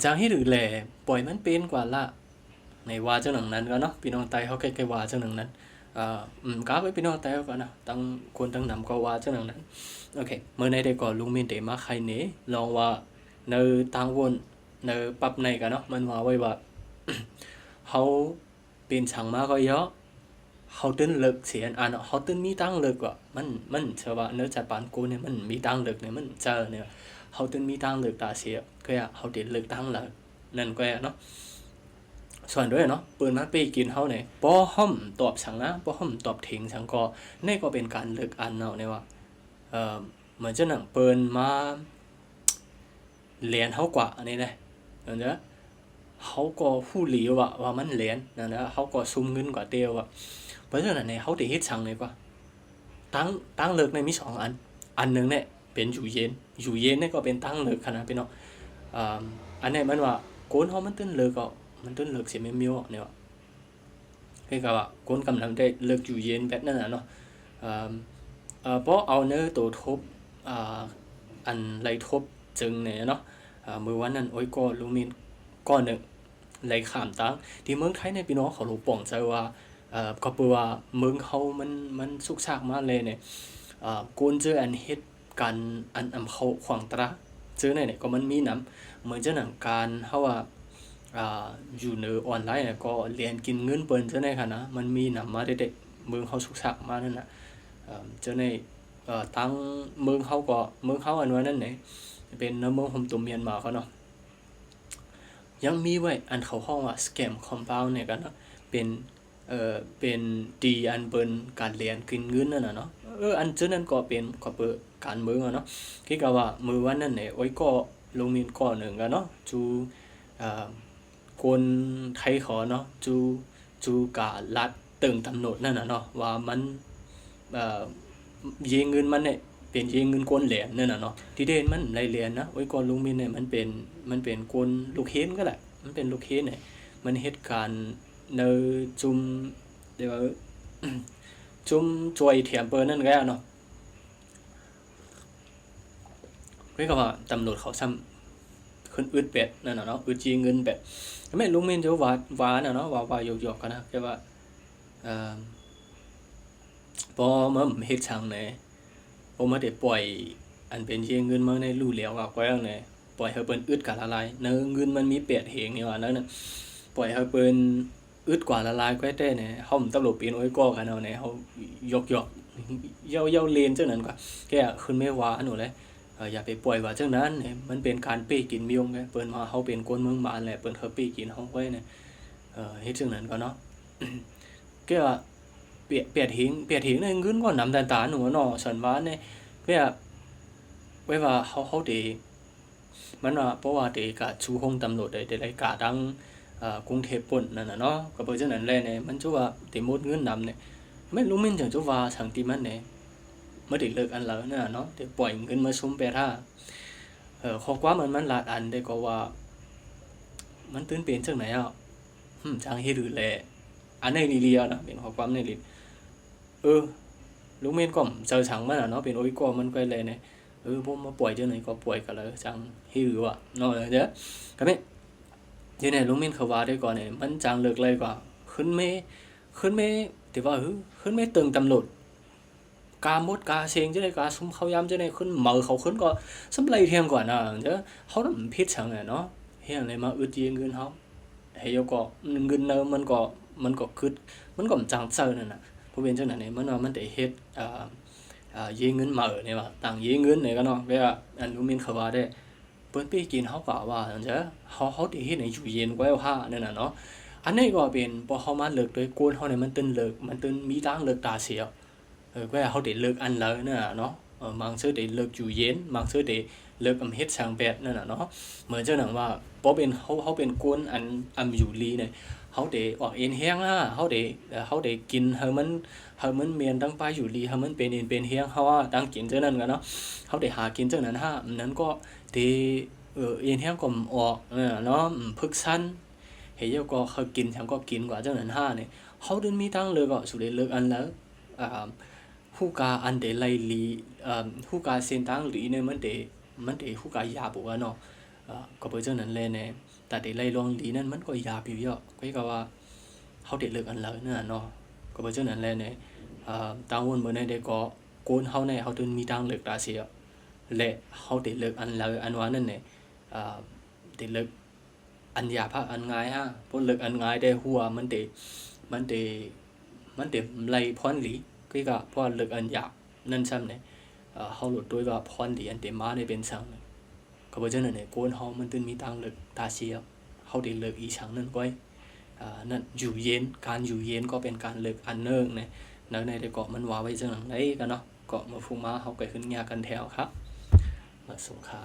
จางให้หรือแหล่ปล่อยมันเป็นกว่าละในว่าเจ้าหนังนั้นก็เนาะพี่น้องไตเขาใกล้ๆว่าเจ้าหนังนั้นก้าวไปพี่น้องไตเขาก็นะตั้งคนตั้งนำก็ว่าเจ้าหนังนั้นโอเคเมื่อในได้ก่อนลุงมินเตมาใครเนลองว่าในต่างวนในปรับในกันเนาะมันว่าไว้ว่าเขาเป็นช่างมาก็เยอะเขาตื่นเลิกเสียอันเขาตื่นมีตั้งเลิกว่ามันเชื่อว่าเนื้อจัดปานกูเนี่ยมันมีตั้งเลิกเนี่ยมันเจอเนี่ยเขาตื่นมีตั้งเลิกตาเสียก็อยากเขาเด็ดเลิกตั้งเลยนั่นก็เนาะส่วนด้วยเนาะปืนมาไปกินเขาเนี่ยป้อห้อมตอบฉังนะป้อห้อมตอบถิงฉังก็นี่ก็เป็นการเลิกอันเนาะเนี่ยว่าเหมือนจะหนังปืนมาเลียนเขากว่าอันนี้เลยเห็นไหมเขาก็หู้หลีว่ามันเลียนนั่นแหละเขาก็ซุ่มเงินกว่าเดียวอ่ะเพราะฉะนั้นเนี่ยเขาได้เฮ็ดฉังเลยกว่าตั้งเลิกในมีสองอันหนึ่งเนี่ยเป็นอยู่เย็นเนี่ยก็เป็นตั้งเลิกขนาดเป็นเนาะอันนี้มันว่าโกนเขามันตื่นเลิกก็มันตื่นเลิกเสียไม่มีวเนี่ยคือกับว่าโกนกำลังได้เลิกอยู่เย็นแบบนั้นนะเนาะเพราะเอาเนื้อตัวทบอันไรทบจึงเนี่ยเนาะมือวันนั้นโอ้ยก็ลุงมินก้อนหนึ่งไรขามตั้งที่เมืองไทยในพี่น้องเขาหลูป่องใจว่าก็เปว่าเมืองเขามันสุกซากมากเลยเนี่ยกูนเจออันเฮ็ดกันอันเขาขวางตราเจอเนี่ยก็มันมีน้ำเหมือนจะหนังการเขาว่าอยู่ในออนไลน์เนี่ยก็เรียนกินเงินเปิ้นเจอในค่ะนะมันมีน้ำมาเด็กๆเมืองเขาสุกซากมากนั่นน่ะเจอในตั้งเมืองเขาอันว่านั่นเนี่ยเป็นเมืองโฮมตุ่มเมียนมาเขาเนาะยังมีไว้อันเขาห้องว่าสแกมคอมเพลเนี่ยกันเนาะเป็นเป็นดีอันเปิ้นการเรียนกินเงินนั่นน่ะเนาะอันเจ้านั้นก็เป็นก็เปิดการเมืองอะเนาะคิดก็ว่ามือวันนั้นเนี่ยโอ้ยก็ลงมีนก่อนหนึ่งกันเนาะจูคนไทยขอเนาะจูกาลัดตึงตำหนดนั่นน่ะเนาะว่ามันเอ่อเยเงินมันเนี่ยเป็นเยเงินก้นแหลมนั่นน่ะเนาะที่เด่นมันไรเรียนนะโอ้ยก่อนลุงมินเนี่ยมันเป็นก้นลูกเฮนก็แหละมันเป็นลูกเฮนเนี่ยมันเหตุการณ์ในจุมเดี๋ยวจุมจวยเถียมเปินนั่นก็เนาะเฮ้ยก็ว่าตำรวจเขาซ้ำขึ้นอึดเป็ดนั่นน่ะเนาะอึดจีเงินเป็ดไม่ลุงมินจะว่าน่ะเนาะว่าหยอกๆกันนะแค่ว่าเอ่อพอมันเฮ็ดช่างเนี่ยพอมาได้ปล่อยอันเป็นเยเงินมาในรูแล้วก็แล้วเนี่ยปล่อยให้เปิ้นอึดกันละลายเนื้อเงินมันมีเป็ดเหงนี่ว่านั่นน่ะปล่อยให้เปิ้นอึดกว่าละลายก็ได้เนี่ยเฮาตำรวจปีนโอ้ยก็กันเอาเนี่ยเฮาหยอกๆเย้าๆเลนจังนั้นก็แกขึ้นไม่ว่าหนูเลยอย่าไปปล่อยว่าจังนั้นเนี่ยมันเป็นการเป้กินมิยงไงเปิ้นว่าเฮาเป็นคนเมืองมานแหละเปิ้นเขาเป้กินเฮาไว้เนี่ยเฮ็ดจังนั้นก็เนาะแกว่าเปียดหิงในเงินก็นำตาหนูเนาะฉันว่าเนี่ยแกไว้ว่าเฮาได้มันว่าเพราะว่าได้กะชูห้องตำรวจได้กะดังกรุงเทพปุ่นนั่นน่ะเนาะก็เพราะฉะนั้นแลเนี่ยมันจะว่าได้หมดเงินนำเนี่ยไม่รู้มันจังจะว่าสังที่มันเนี่ยไม่ได้เลิกอันแล้วน่ะเนาะได้ปล่อยเงินมาซุมไปท่าข้อความมันหลายอันได้ก็ว่ามันตื่นเป็นจังไหนอ่ะจังเฮ็ดหรือแลอันในลีเลียนะเป็นข้อความในลีลุงเมนก็เจอฉังมันอ่ะเนาะเป็นโอ้ยก็มันก็เลยเนี่ยพวกมาป่วยเจ้าไหนก็ป่วยกันเลยจังหิวอ่ะเนาะเด้อก็ไม่ทีนี้ลุงเมนเขาว่าได้ก่อนเนี่ยมันจังเลิกเลยกว่าขึ้นไม่แต่ว่าขึ้นไม่ตึงตำรวจกาหมดกาเซงจะได้กาซุ่มเขาย้ำจะได้ขึ้นเหมือเขาขึ้นก็สำไรเทียงกว่านะเด้อเขาต้องพิจารณาเนาะเฮียอะไรมาอึดเยียเงินเขาเฮียก็เงินเนิมมันก็คึดมันก็จังเซอร์นั่นน่ะผู้เป็นจังไหนเนี่ยมันว่ามันได้เฮ็ดเยเงินมาเนี่ยว่าต่างเยเงินเนี่ยก็เนาะเวลาอันรู้มินเขาว่าได้เปิ้นไปกินเขาก็ว่าจังซี่เขาได้เฮ็ดให้อยู่เย็นกว่าผ้านั่นน่ะเนาะอันนี้ก็เป็นพอเขามาเลิกด้วยโกนเขาเนี่ยมันตื่นเลิกมันตื่นมีตังเลิกตาเสียก็เขาได้เลิกอันแล้วนั่นน่ะเนาะบางซื่อได้เลิกอยู่เย็นบางซื่อได้เลิกเฮ็ดช่างแบดนั่นน่ะเนาะเหมือนจังหนังว่าบ่เป็นเขาเป็นโกนอันอยู่ลีเนี่ยเขาได้ออกเอ็นแห้งเขาได้กินให้มันเมียนตั้งไปอยู่ลีให้มันเป็นเอ็นเป็นแห้งเขาว่าตั้งกินจังนั้นกันเนาะเขาได้หากินจังนั้นนั้นก็ได้เอ็นแห้งก็ออกเนาะพึกซันเฮียก็เขากินฉันก็กินกว่าจังนั้นเนี่ยเขาเดินมีตังเลยก็สุดเลยเลิกอันแล้วฮู้กาอันเดไลลีฮู้กาเซนตังหลีเนี่ยมันเดฮู้กายาบัวเนาะ ก็เพราะฉะนั้นเลยเนี่ยแต่ที่ไล่ลองดีนั้นมันก็ยาผิวเยอะก็ว่าเขาติดเลือกอันเลยนั่นเนาะก็เพราะฉะนั้นเลยเนี่ยต่างวันเมื่อในเด็กก็โกนเขาเนี่ยเขาถึงมีทางเลือกตาเสียและเขาติดเลือกอันเลยอันว่านั่นเนี่ยติดเลือกอันยาพะอันง่ายฮะเพราะเลือกอันง่ายได้หัวมันเตไล่พรหลีก็เพราะเลือกอันยากนั่นซ้ำเนี่ยเขาหลุดด้วยว่าพรหลีอันเต็มมาในเป็นสังก็เพราะฉะนั้นเนี่ยโกนเขามันถึงมีทางเลือกตาเสียเขาติดเลือกอีฉังนั่นก้อยนั่นอยู่เย็นการอยู่เย็นก็เป็นการเลือกอันเนิ่งเนี่ยในเด็กเกาะมันว่าไว้จังหลังได้กันเนาะเกาะมาฟุ้งมาเขาเกิดขึ้นยากันแถวครับมาสงขา